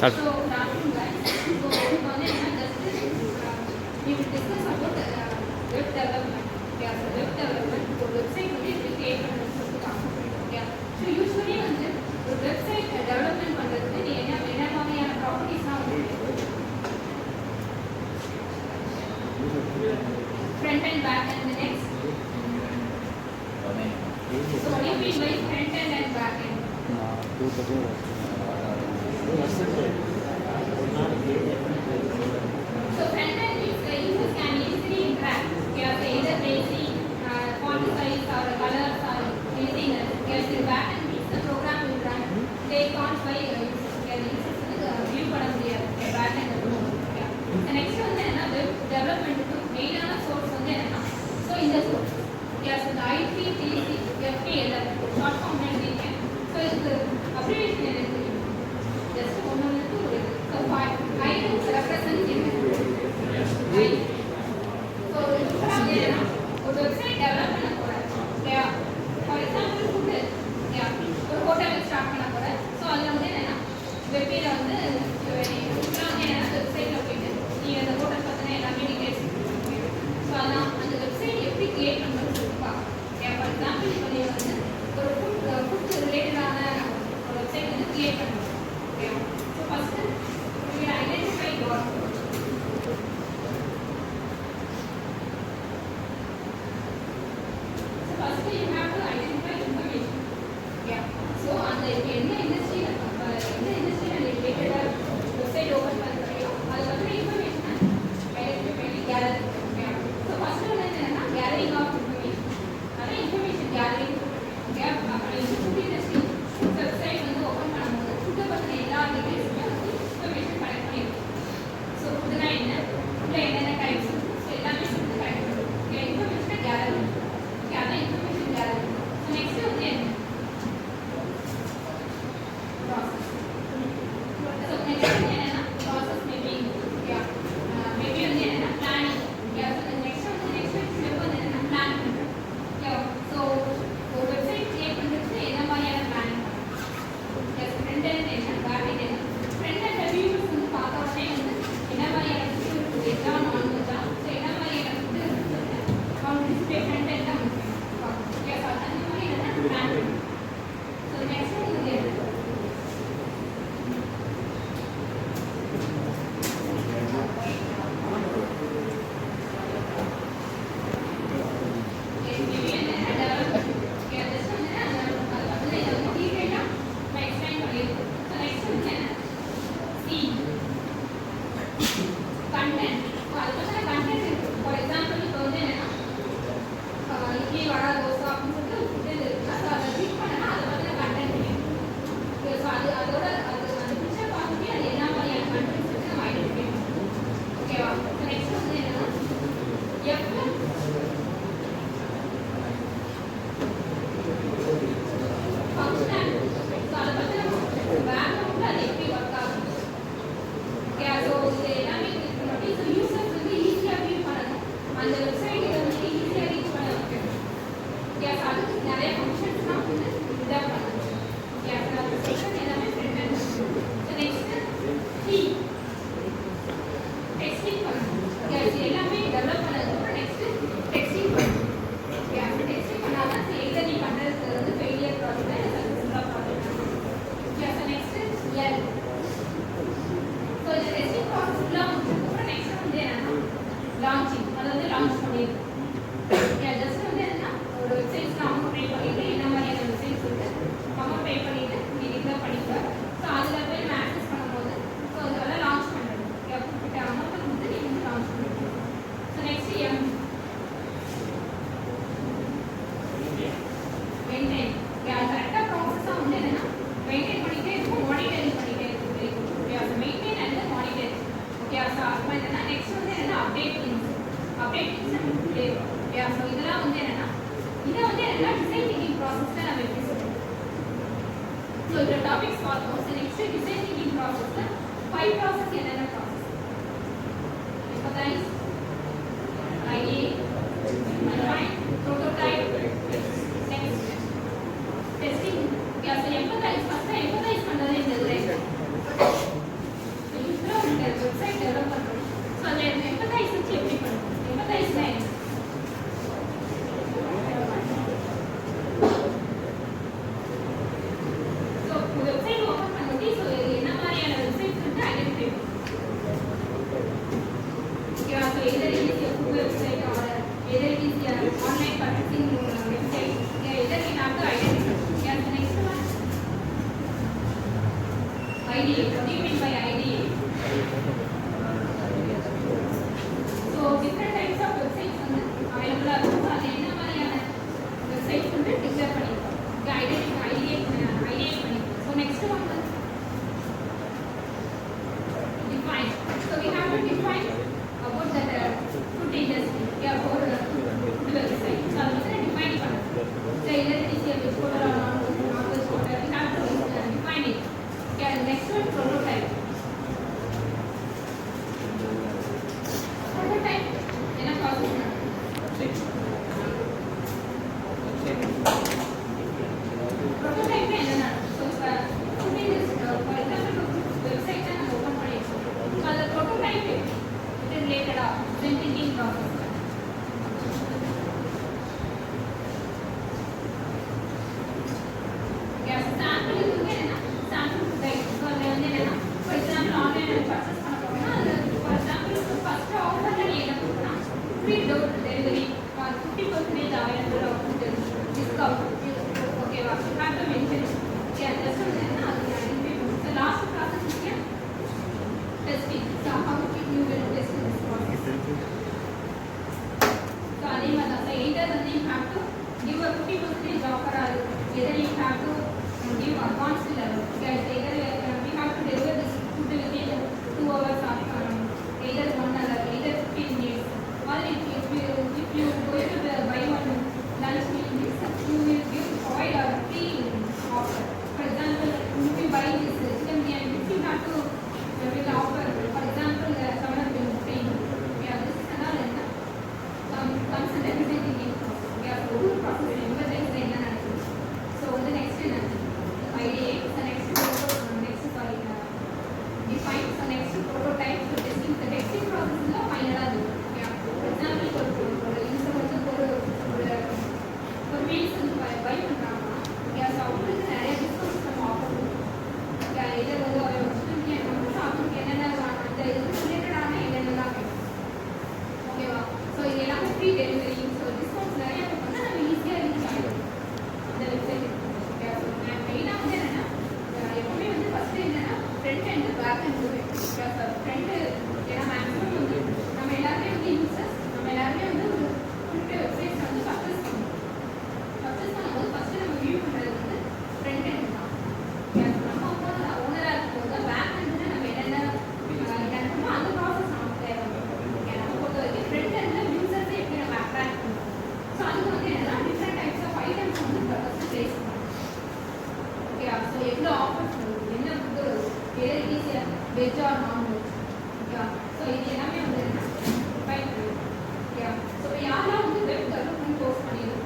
Start. So, good afternoon, guys. So, we will discuss about web development. Yeah, so web development for website வந்து எப்படி create பண்ணுறதுன்னு சொல்லிட்டு பார்க்க போகிறோம். Yeah. So, usually வந்து ஒரு website development பண்ணுறதுக்கு நீ என்ன மாதிரியான ப்ராப்பர்ட்டிஸ்லாம் வந்து front and back and the next. So, what do you mean by front end and back end? So front end means the users can easily interact. Either they see font size or colors or anything else. The back end means the program will run. They can't buy users. The users view பண்ண முடியாது. Back end the next one என்ன web development க்கு மெயினான source வந்து என்னன்னா so இந்த source so the IPTC FTLR short form எழுதிருக்கேன். So இதுக்கு abbreviation என்ன தெரியும்? Just one or two. So I represent I. So ஒரு website develop பண்ண போறேன். For example food ஒரு ஹோட்டல் ஸ்டார்ட் பண்ண போறேன். So அதுல வந்து என்னன்னா வெப்ல வந்து வெப்சைட்ல போயிட்டு நீ அந்த ஹோட்டல் பத்தின எல்லாமே டீடைல்ஸ் ஸோ அதான் அந்த வெப்சைட் எப்படி கிரியேட் பண்ணுறது சொல்லுப்பா. ஃபார் எக்ஸாம்பிள் இப்போ நீ வந்து ஒரு ஃபுட் ரிலேட்டடான ஒரு வெப்சைட் வந்து கிரியேட் பண்ணணும். So first you identify your first you have to identify information. So அந்த என்ன இண்டஸ்ட்ரி ரிலேட்டடா வெப்சைட் ஓபன் பண்றீங்களோ அது பத்தின இன்ஃபர்மேஷன் ஐடென்டிஃபை பண்ணி கேதர். ஸோ ஃபர்ஸ்ட் ஒன்று என்னன்னா கேதரிங் ஆஃப் இன்ஃபர்மேஷன். அதான் இன்ஃபர்மேஷன் கேதரிங். அப்புறம் ஃபுட் இண்டஸ்ட்ரி வெப்சைட் வந்து ஓபன் பண்ணும்போது ஃபுட்டை பத்தின எல்லா டீடைல்ஸுமே வந்து இன்ஃபர்மேஷன் கலெக்ட் பண்ணிருக்கோம். ஸோ ஃபுட்னா என்ன, ஃபுட்ல என்னென்ன டைப்ஸ், ஸோ எல்லாமே வந்து கலெக்ட் பண்ணுவோம். இன்ஃபர்மேஷனை கேதர் பண்ணுவோம். அதான் இன்ஃபர்மேஷன் கேதர். ஸோ நெக்ஸ்ட் வந்து என்ன ப்ராசஸ். ஸோ நெக்ஸ்ட் வந்து என்னன்னா ப்ராசஸ் மேபிங். மேபி வந்து என்னன்னா பிளானிங். நெக்ஸ்ட் ஸ்டெப் வந்து என்னன்னா பிளான் பண்ணுறது. ஸோ ஒரு வெப்சைட் கிரியேட் பண்ணுறதுக்கு என்ன மாதிரியான பிளானிங் பண்ணணும். ஃப்ரண்ட் எண்ட் என்ன, பேக் எண்ட் என்ன. ஃப்ரண்ட் எண்ட் ரிவ்யூஸ் வந்து பார்த்த உடனே வந்து என்ன மாதிரியான ரிவ்யூ இருக்குது, எல்லாம் நான்வெஜ்ஜா, ஸோ என்ன மாதிரியான ஃபுட்டு இருக்குது, அவங்க டிஸ்பிளே ஃப்ரண்ட் எண்ட் தான் அந்த மாதிரி என்னன்னா பிளான் பண்ணணும். ஸோ நெக்ஸ்ட் வந்து என்ன Empathize, first empathize பண்ணுறது இந்த do you mean by IDA? So different types of websites வந்து available இருக்கும். அது என்ன மாதிரியான வெப்சைட்ஸ் வந்து டிக்ளேர் பண்ணிருக்கோம். ஐடியேட் பண்ணிருக்கோம். So next one வந்து define. So we have to define about that food industry. Yeah, for food website. So அது வந்து define பண்ணணும். So either it is a vegetable or non-vegetable, we have to define it. Yeah, next one prototype. Prototype என்ன process? Prototype என்னன்னா so food industry for example website நம்ம open பண்ணிருக்கோம். So அந்த prototype இது ரிலேட்டடா thinking process. Yes, sample இதுங்க என்ன sample guide. So அது வந்து என்னன்னா for example ஆன்லைன்ல பர்சேஸ் பண்ண போறோம்னா அது for example first ஆஃபர்ல நீ என்ன கொடுக்கணும் free door delivery or 50% available of discount. Okay, what you have to mention. Yeah, that's what then the last process is here testing. So how you will test this process. So அதே மாதிரி தான் either வந்து you have to give a 50% offer or either you have to give advance level. Yes, either we have to deliver this food within 2 hours or either 1 hour, either 15 minutes. Or if you go to buy one lunch meal, you will provide a free offer. For example, if you buy this chicken biryani, you have to will offer. For example, someone will pay. Yeah, this is another comes in representing process. Yeah, so whole process is என்ன நடக்குது. So the next idea, the next sorry define, so next prototype, so testing. The testing process is final. Yeah, for example, ஒரு user வந்து ஒரு meals வந்து buy பண்றாங்கன்னா yeah, so அவங்களுக்கு நிறைய discounts நம்ம ஆஃபர் பண்ணுவோம். Yeah, இதை வந்து ஒரு ஸ்டூடெண்ட் வந்து அவங்களுக்கு என்னென்ன அந்த இது ரிலேட்டடான என்னென்னலாம் வேணும். ஓகேவா? ஸோ இது எல்லாமே ஃப்ரீ டெலிவரி. ஸோ டிஸ்கவுண்ட்ஸ் நிறைய பண்ணால் நம்ம ஈஸியாக ரீச் ஆகிடும் அந்த வெப்சைட். ஓகே, ஸோ மெயினாக வந்து என்னென்னா எப்பவுமே வந்து ஃபஸ்ட்டு என்னென்னா front and back and front ஏன்னா மேக்ஸிமம் வந்து நம்ம எல்லாருமே வந்து யூசர்ஸ் நம்ம எல்லாருமே வந்து ஒரு குறிப்பிட்ட வெப்சைட்ஸ் வந்து பர்ச்சேஸ் பண்ணும்போது ஃபஸ்ட்டு நம்ம வியூ பண்ணுறது வந்து ஃப்ரண்ட் அண்ட் தான். நம்ம வந்து ஓனராக இருக்கும்போது தான் பேக் அண்ட் நம்ம என்னென்ன நினைக்கணுமோ அந்த ப்ராசஸ் நமக்கு தேவை. ஓகே, நம்ம பொறுத்த வரைக்கும் ஃப்ரண்ட் அண்டில் யூசர்ஸை எப்படி நம்ம அட்ராக்ட் பண்ணுவோம். ஸோ அதுக்கு வந்து என்னென்னா டிஃப்ரெண்ட் டைப்ஸ் ஆஃப் ஐட்டம்ஸ் வந்து ஃபஸ்ட்டு ப்ளேஸ் பண்ணுவோம். ஓகே, ஸோ எவ்வளோ ஆஃபர்ஸ் வருது, என்ன ஃபுட்டு வருது, எது ஈஸியாக veg or non veg. Okay, so இது எல்லாமே வந்து என்ன ஃபைன் பண்ணுவோம். ஓகே, ஸோ இப்போ யாரெல்லாம் வந்து வெப் டெவலப்மெண்ட் கோர்ஸ் பண்ணியிருக்கோம்